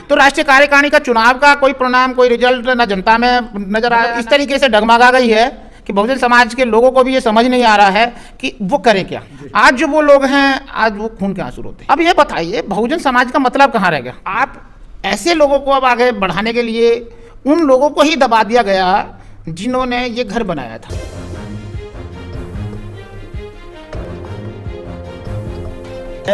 तो राष्ट्रीय कार्यकारिणी का चुनाव का कोई परिणाम, कोई रिजल्ट न जनता में नजर आया। इस तरीके से डगमगा गई है कि बहुजन समाज के लोगों को भी ये समझ नहीं आ रहा है कि वो करें क्या। आज जो वो लोग हैं, आज वो खून के आंसू रोते हैं। अब ये बताइए, बहुजन समाज का मतलब कहाँ रह गया? आप ऐसे लोगों को अब आगे बढ़ाने के लिए उन लोगों को ही दबा दिया गया जिन्होंने ये घर बनाया था।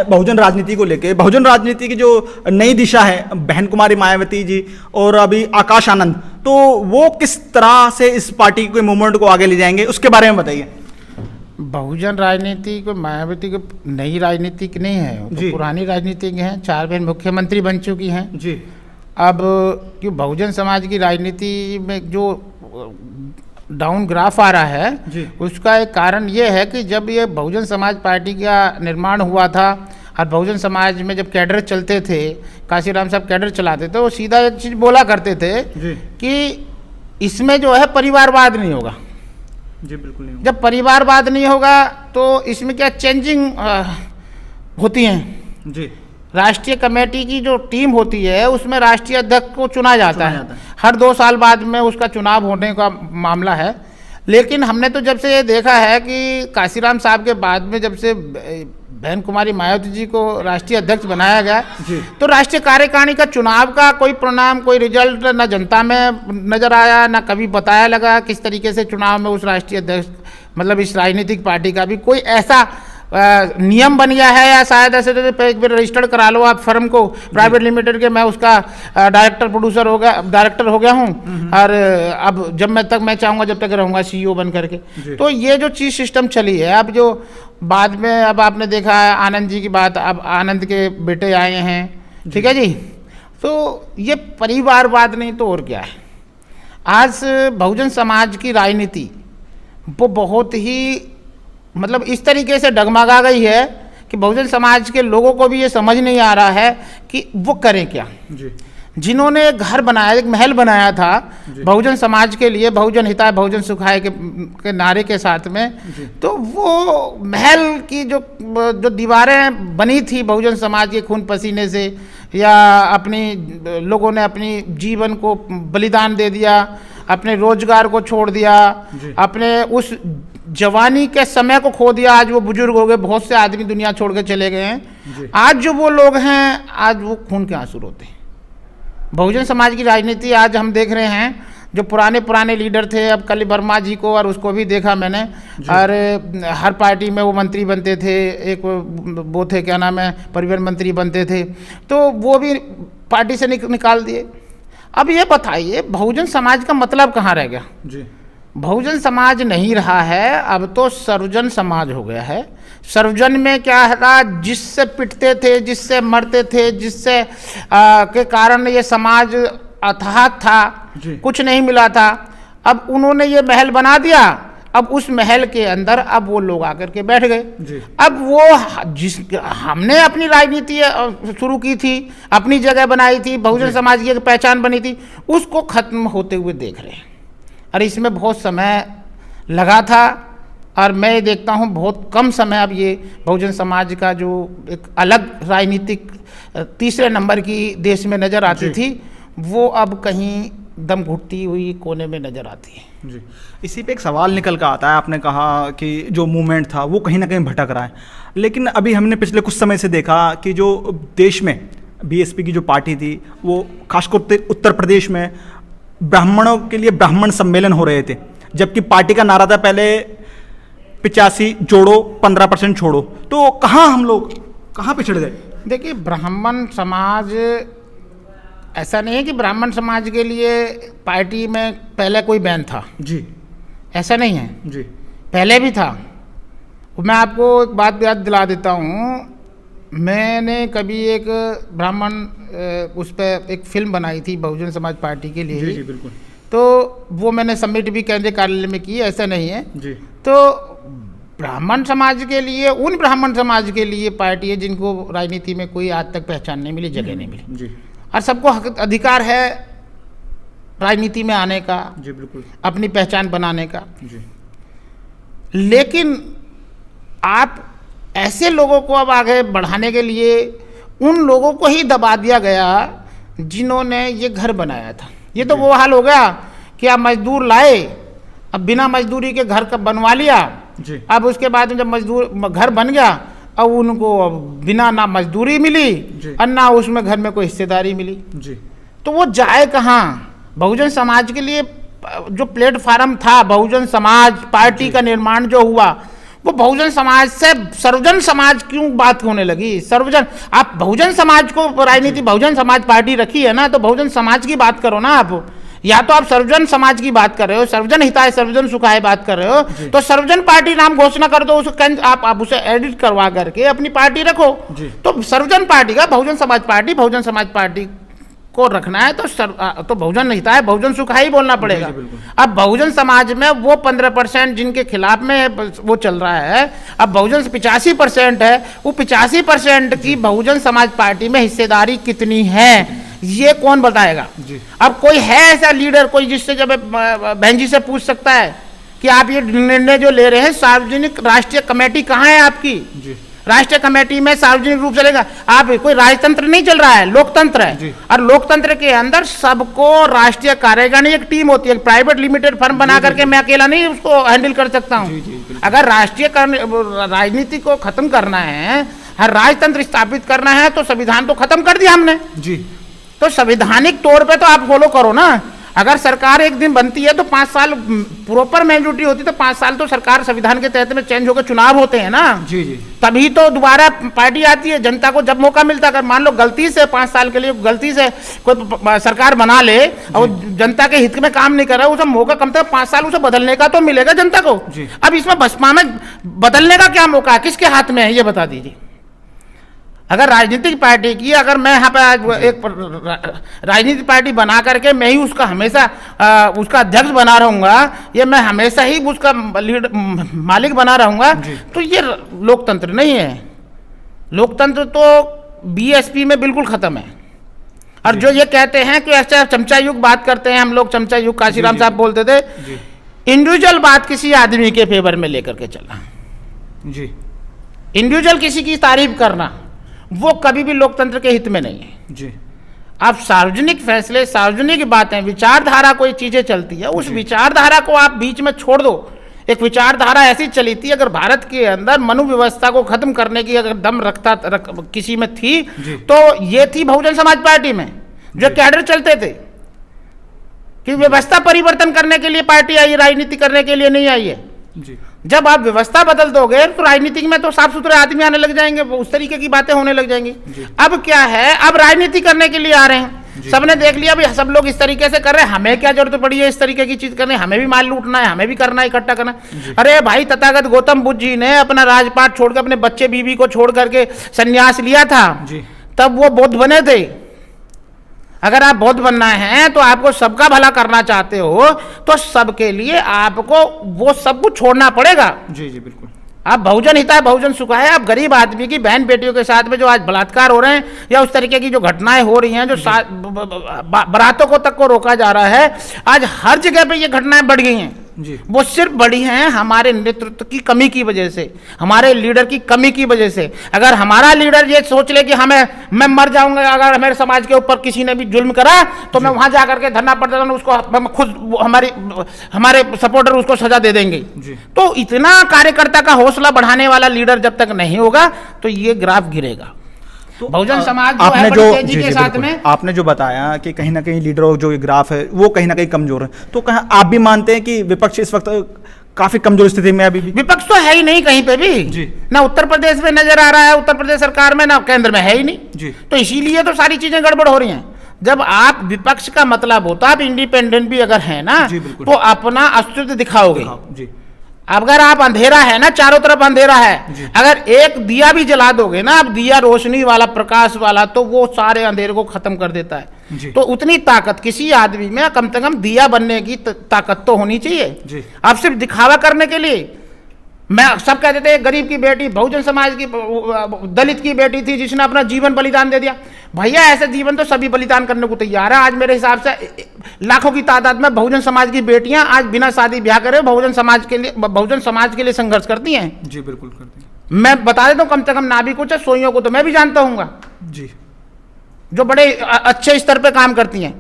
बहुजन राजनीति को लेके, बहुजन राजनीति की जो नई दिशा है, बहन कुमारी मायावती जी और अभी आकाश आनंद, तो वो किस तरह से इस पार्टी के मूवमेंट को आगे ले जाएंगे, उसके बारे में बताइए। बहुजन राजनीति को, मायावती को नई राजनीतिक नहीं है, तो पुरानी राजनीतिक हैं। 4 बहन मुख्यमंत्री बन चुकी हैं जी। अब क्यों बहुजन समाज की राजनीति में जो डाउन ग्राफ आ रहा है, उसका एक कारण ये है कि जब ये बहुजन समाज पार्टी का निर्माण हुआ था और बहुजन समाज में जब कैडर चलते थे, काशीराम साहब कैडर चलाते थे, वो सीधा एक चीज़ बोला करते थे कि इसमें जो है परिवारवाद नहीं होगा जी। बिल्कुल नहीं। जब परिवारवाद नहीं होगा तो इसमें क्या चेंजिंग होती हैं जी। राष्ट्रीय कमेटी की जो टीम होती है उसमें राष्ट्रीय अध्यक्ष को चुना जाता है। हर 2 साल बाद में उसका चुनाव होने का मामला है। लेकिन हमने तो जब से ये देखा है कि काशीराम साहब के बाद में जब से बहन कुमारी मायावती जी को राष्ट्रीय अध्यक्ष बनाया गया, तो राष्ट्रीय कार्यकारिणी का चुनाव का कोई परिणाम, कोई रिजल्ट न जनता में नजर आया, न कभी बताया लगा किस तरीके से चुनाव में उस राष्ट्रीय अध्यक्ष, मतलब इस राजनीतिक पार्टी का भी कोई ऐसा नियम बन गया है, या शायद ऐसे एक बार रजिस्टर्ड करा लो आप फर्म को प्राइवेट लिमिटेड के, मैं उसका डायरेक्टर प्रोड्यूसर हो गया, डायरेक्टर हो गया हूँ, और अब जब मैं चाहूँगा जब तक रहूँगा CEO बन करके। तो ये जो चीज़ सिस्टम चली है, अब जो बाद में अब आपने देखा है आनंद जी की बात, अब आनंद के बेटे आए हैं, ठीक है जी। तो ये परिवारवाद नहीं तो और क्या है। आज बहुजन समाज की राजनीति वो बहुत ही मतलब इस तरीके से डगमगा गई है कि बहुजन समाज के लोगों को भी ये समझ नहीं आ रहा है कि वो करें क्या जी। जिन्होंने घर बनाया, एक महल बनाया था बहुजन समाज के लिए, बहुजन हिताय बहुजन सुखाय के नारे के साथ में, तो वो महल की जो दीवारें बनी थी बहुजन समाज के खून पसीने से, या अपनी लोगों ने अपनी जीवन को बलिदान दे दिया, अपने रोजगार को छोड़ दिया, अपने उस जवानी के समय को खो दिया। आज वो बुजुर्ग हो गए, बहुत से आदमी दुनिया छोड़ के चले गए हैं। आज जो वो लोग हैं, आज वो खून के आंसू रोते हैं। बहुजन समाज की राजनीति आज हम देख रहे हैं, जो पुराने लीडर थे, अब कल वर्मा जी को और उसको भी देखा मैंने, और हर पार्टी में वो मंत्री बनते थे, एक वो थे क्या नाम है, परिवहन मंत्री बनते थे, तो वो भी पार्टी से निकाल दिए। अब ये बताइए, बहुजन समाज का मतलब कहाँ रह गया जी। बहुजन समाज नहीं रहा है, अब तो सर्वजन समाज हो गया है। सर्वजन में क्या था, जिससे पिटते थे, जिससे मरते थे, जिससे के कारण ये समाज अथाहत था, कुछ नहीं मिला था। अब उन्होंने ये महल बना दिया, अब उस महल के अंदर अब वो लोग आकर के बैठ गए। अब वो हमने अपनी राजनीति शुरू की थी, अपनी जगह बनाई थी, बहुजन समाज की एक पहचान बनी थी, उसको खत्म होते हुए देख रहे हैं। और इसमें बहुत समय लगा था, और मैं देखता हूँ बहुत कम समय अब ये बहुजन समाज का जो एक अलग राजनीतिक 3रे नंबर की देश में नज़र आती थी, वो अब कहीं दम घुटती हुई कोने में नज़र आती है जी। इसी पे एक सवाल निकल कर आता है, आपने कहा कि जो मूवमेंट था वो कहीं ना कहीं भटक रहा है, लेकिन अभी हमने पिछले कुछ समय से देखा कि जो देश में BSP की जो पार्टी थी, वो खासकर उत्तर प्रदेश में ब्राह्मणों के लिए ब्राह्मण सम्मेलन हो रहे थे, जबकि पार्टी का नारा था पहले 85 जोड़ो 15% छोड़ो। तो हम लोग कहाँ पिछड़ गए? देखिए, ब्राह्मण समाज, ऐसा नहीं है कि ब्राह्मण समाज के लिए पार्टी में पहले कोई बैन था जी, ऐसा नहीं है जी, पहले भी था। मैं आपको एक बात याद दिला देता हूँ, मैंने कभी एक ब्राह्मण उस पर एक फिल्म बनाई थी बहुजन समाज पार्टी के लिए जी, बिल्कुल। तो वो मैंने सबमिट भी केंद्रीय कार्यालय में की, ऐसा नहीं है जी। तो ब्राह्मण समाज के लिए, उन ब्राह्मण समाज के लिए पार्टी है जिनको राजनीति में कोई आज तक पहचान नहीं मिली, जगह नहीं मिली जी। और सबको अधिकार है राजनीति में आने का जी, बिल्कुल, अपनी पहचान बनाने का जी। लेकिन आप ऐसे लोगों को अब आगे बढ़ाने के लिए उन लोगों को ही दबा दिया गया जिन्होंने ये घर बनाया था। ये तो वो हाल हो गया कि आप मजदूर लाए, अब बिना मजदूरी के घर का बनवा लिया जी। अब उसके बाद में जब मजदूर घर बन गया अब उनको बिना ना मजदूरी मिली और ना उसमें घर में कोई हिस्सेदारी मिली जी। तो वो जाए कहाँ? बहुजन समाज के लिए जो प्लेटफार्म था, बहुजन समाज पार्टी का निर्माण जो हुआ, वो बहुजन समाज से सर्वजन समाज क्यों बात होने लगी? सर्वजन, आप बहुजन समाज को राजनीति बहुजन समाज पार्टी रखी है ना, तो बहुजन समाज की बात करो ना आप। या तो आप सर्वजन समाज की बात कर रहे हो, सर्वजन हिताय सर्वजन सुखाय बात कर रहे हो, तो सर्वजन पार्टी नाम घोषणा कर दो, उसको आप उसे एडिट करवा करके अपनी पार्टी रखो। तो सर्वजन पार्टी का बहुजन समाज पार्टी को रखना है तो बहुजन हिताय बहुजन सुखाय बोलना पड़ेगा। अब बहुजन समाज में वो 15% जिनके खिलाफ में वो चल रहा है, अब बहुजन 85% है, वो 85% की बहुजन समाज पार्टी में हिस्सेदारी कितनी है ये कौन बताएगा? अब कोई है ऐसा लीडर, कोई जिससे जब बहन जी से पूछ सकता है कि आप ये निर्णय जो ले रहे हैं, सार्वजनिक राष्ट्रीय कमेटी कहाँ है आपकी? राष्ट्रीय कमेटी में सार्वजनिक रूप से लेगा आप, कोई राजतंत्र नहीं चल रहा है, लोकतंत्र है। और लोकतंत्र के अंदर सबको राष्ट्रीय कार्यकारिणी एक टीम होती है, प्राइवेट लिमिटेड फर्म बना करके मैं अकेला नहीं उसको हैंडल कर सकता हूँ। अगर राष्ट्रीय राजनीति को खत्म करना है, हर राजतंत्र स्थापित करना है, तो संविधान तो खत्म कर दिया हमने जी। तो संवैधानिक तौर पे तो आप फॉलो करो ना। अगर सरकार एक दिन बनती है तो 5 साल प्रॉपर मेजोरिटी होती है, तो 5 साल तो सरकार संविधान के तहत में चेंज होकर चुनाव होते हैं ना जी। तभी तो दोबारा पार्टी आती है। जनता को जब मौका मिलता है, अगर मान लो गलती से 5 साल के लिए गलती से कोई सरकार बना ले और जनता के हित में काम नहीं कर रहा है, उसे मौका कम से कम 5 साल उसे बदलने का तो मिलेगा जनता को। अब इसमें बसपा में बदलने का क्या मौका है, किसके हाथ में है ये बता दीजिए। अगर राजनीतिक पार्टी की, अगर मैं यहाँ पे आज एक राजनीतिक पार्टी बना करके मैं ही उसका हमेशा उसका अध्यक्ष बना रहूँगा, या मैं हमेशा ही उसका मालिक बना रहूँगा, तो ये लोकतंत्र नहीं है। लोकतंत्र तो बीएसपी में बिल्कुल खत्म है। और जो ये कहते हैं कि अच्छा चमचा युग बात करते हैं हम लोग, चमचा युग काशीराम साहब बोलते थे, इंडिविजुअल बात किसी आदमी के फेवर में लेकर के चलना जी, इंडिविजुअल किसी की तारीफ करना, वो कभी भी लोकतंत्र के हित में नहीं है जी। आप सार्वजनिक फैसले, सार्वजनिक बातें, विचारधारा कोई चीजें चलती है, उस विचारधारा को आप बीच में छोड़ दो। एक विचारधारा ऐसी चली थी, अगर भारत के अंदर मनु व्यवस्था को खत्म करने की अगर दम किसी में थी तो ये थी बहुजन समाज पार्टी में, जो कैडर चलते थे कि व्यवस्था परिवर्तन करने के लिए पार्टी आई, राजनीति करने के लिए नहीं आई है जी। जब आप व्यवस्था बदल दोगे तो राजनीति में तो साफ सुथरे आदमी आने लग जाएंगे, उस तरीके की बातें होने लग जाएंगी। अब क्या है, अब राजनीति करने के लिए आ रहे हैं, सबने देख लिया भी सब लोग इस तरीके से कर रहे हैं, हमें क्या जरूरत पड़ी है इस तरीके की चीज करने, हमें भी माल लूटना है, हमें भी करना है, इकट्ठा करना है। अरे भाई, तथागत गौतम बुद्ध जी ने अपना राजपाट छोड़कर, अपने बच्चे बीवी को छोड़ करके संन्यास लिया था, तब वो बौद्ध बने थे। अगर आप बौद्ध बनना है तो आपको सबका भला करना चाहते हो तो सबके लिए आपको वो सब कुछ छोड़ना पड़ेगा जी जी बिल्कुल। आप बहुजन हिताय बहुजन सुखाय, आप गरीब आदमी की बहन बेटियों के साथ में जो आज बलात्कार हो रहे हैं या उस तरीके की जो घटनाएं हो रही हैं, जो बारातों को तक को रोका जा रहा है, आज हर जगह पे ये घटनाएं बढ़ गई हैं जी। वो सिर्फ बढ़ी हैं हमारे नेतृत्व की कमी की वजह से, हमारे लीडर की कमी की वजह से। अगर हमारा लीडर ये सोच ले कि मैं मर जाऊंगा अगर मेरे समाज के ऊपर किसी ने भी जुल्म करा तो मैं वहां जाकर के धरना प्रदर्शन, उसको खुद हमारे सपोर्टर उसको सजा दे देंगे, तो इतना कार्यकर्ता का हौसला बढ़ाने वाला लीडर जब तक नहीं होगा तो ये ग्राफ गिरेगा। तो बहुजन समाज जो आपने है जो तेजी के साथ में, आपने जो बताया कि कहीं ना कहीं लीडरों जो ग्राफ है वो कहीं ना कहीं कमजोर है, तो कहीं आप भी मानते हैं कि विपक्ष इस वक्त काफी कमजोर स्थिति में अभी भी? विपक्ष तो है ही नहीं कहीं पे भी जी। ना उत्तर प्रदेश में नजर आ रहा है, उत्तर प्रदेश सरकार में, ना केंद्र में है ही नहीं जी। तो इसीलिए तो सारी चीजें गड़बड़ हो रही हैं। जब आप विपक्ष का मतलब होता है आप इंडिपेंडेंट भी अगर है ना तो अपना अस्तित्व दिखाओगे जी। अगर आप अंधेरा है ना, चारों तरफ अंधेरा है, अगर एक दिया भी जला दोगे ना, आप दिया रोशनी वाला प्रकाश वाला, तो वो सारे अंधेरे को खत्म कर देता है। तो उतनी ताकत किसी आदमी में कम से कम दिया बनने की ताकत तो होनी चाहिए। आप सिर्फ दिखावा करने के लिए, मैं सब कहते थे गरीब की बेटी, बहुजन समाज की, दलित की बेटी थी जिसने अपना जीवन बलिदान दे दिया। भैया ऐसे जीवन तो सभी बलिदान करने को तैयार है। आज मेरे हिसाब से लाखों की तादाद में बहुजन समाज की बेटियां आज बिना शादी ब्याह करे बहुजन समाज के लिए संघर्ष करती हैं जी। बिल्कुल करती हैं। मैं बता देता हूँ, कम से कम नाभी को चाहे सोइयों को तो मैं भी जानता हूँ जी। जो बड़े अच्छे स्तर पे काम करती हैं।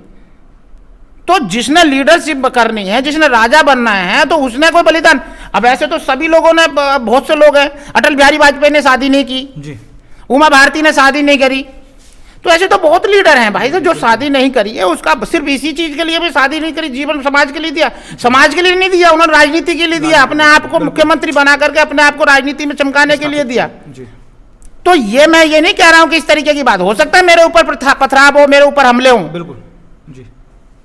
तो जिसने लीडरशिप करनी है, जिसने राजा बनना है, तो उसने कोई बलिदान। अब ऐसे तो सभी लोगों ने, बहुत से लोग हैं, अटल बिहारी वाजपेयी ने शादी नहीं की जी, उमा भारती ने शादी नहीं करी, तो ऐसे तो बहुत लीडर हैं भाई, जो शादी नहीं करी है, उसका सिर्फ इसी चीज के लिए भी शादी नहीं करी, जीवन समाज के लिए दिया, समाज के लिए नहीं दिया, उन्होंने राजनीति के लिए दिया, अपने आप को मुख्यमंत्री बना करके अपने आप को राजनीति में चमकाने के लिए दिया। तो ये मैं ये नहीं कह रहा हूं कि इस तरीके की बात हो सकता है मेरे ऊपर पथराव हो, मेरे ऊपर हमले हों, बिल्कुल जी,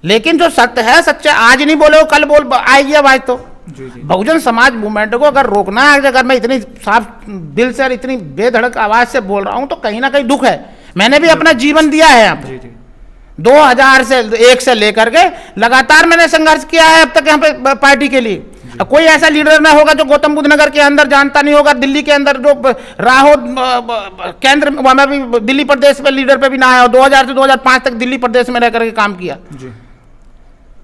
लेकिन जो सत्य है, सच्चे आज नहीं बोले हो कल बोल आएगी आवाज। तो बहुजन समाज मूवमेंट को अगर रोकना है, अगर मैं इतनी साफ दिल से और इतनी बेधड़क आवाज से बोल रहा हूं, तो कहीं ना कहीं दुख है। मैंने भी अपना जीवन दिया है यहाँ पे, 2001 से लेकर के लगातार मैंने संघर्ष किया है अब तक यहाँ पे पार्टी के लिए। अब कोई ऐसा लीडर ना होगा जो गौतम बुद्ध नगर के अंदर जानता नहीं होगा, दिल्ली के अंदर जो राहो केंद्र में भी दिल्ली प्रदेश में लीडर पे भी ना आया, 2000 से 2005 तक दिल्ली प्रदेश में रह करके काम किया।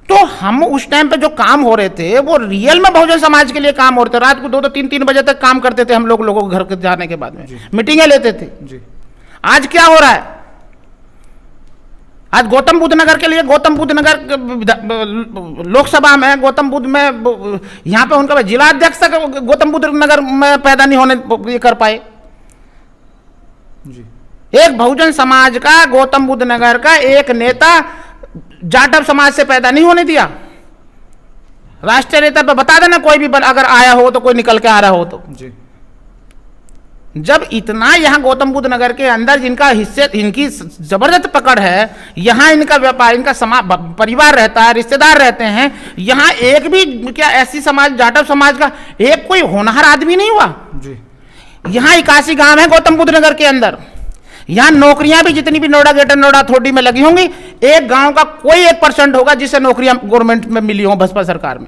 तो हम उस टाइम पे जो काम हो रहे थे वो रियल में बहुजन समाज के लिए काम हो रहे थे। रात को 2-2, 3-3 बजे तक काम करते थे हम लोगों को, घर के जाने के बाद में मीटिंगें लेते थे। आज क्या हो रहा है? आज गौतम बुद्ध नगर के लिए, गौतम बुद्ध नगर लोकसभा में, गौतम बुद्ध में यहां पे उनका जिला अध्यक्ष तक गौतम बुद्ध नगर में पैदा नहीं होने कर पाए। एक बहुजन समाज का, गौतम बुद्ध नगर का एक नेता जाटव समाज से पैदा नहीं होने दिया। राष्ट्रीय नेता पे बता देना कोई भी अगर आया हो तो, कोई निकल के आ रहा हो तो। जब इतना यहां गौतम बुद्ध नगर के अंदर जिनका हिस्से, इनकी जबरदस्त पकड़ है, यहां इनका व्यापार, इनका परिवार रहता है, रिश्तेदार रहते हैं, यहां एक भी क्या ऐसी समाज, जाटव समाज का एक कोई होनहार आदमी नहीं हुआ। यहां 81 गांव है गौतम बुद्ध नगर के अंदर। यहां नौकरियां भी जितनी भी नोएडा, ग्रेटर नोएडा अथॉरिटी में लगी होंगी, एक गांव का कोई 1% होगा जिसे नौकरियां गवर्नमेंट में मिली हो, बसपा सरकार में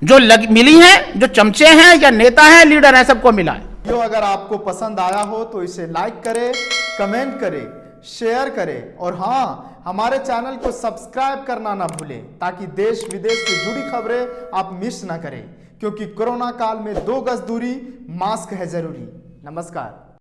जो मिली हैं, जो चमचे हैं या नेता हैं, लीडर हैं, सबको मिला है। जो अगर आपको पसंद आया हो तो इसे लाइक करें, कमेंट करें, शेयर करें और हाँ, हमारे चैनल को सब्सक्राइब करना ना भूलें ताकि देश विदेश से जुड़ी खबरें आप मिस ना करें, क्योंकि कोरोना काल में 2 गज दूरी, मास्क है जरूरी। नमस्कार।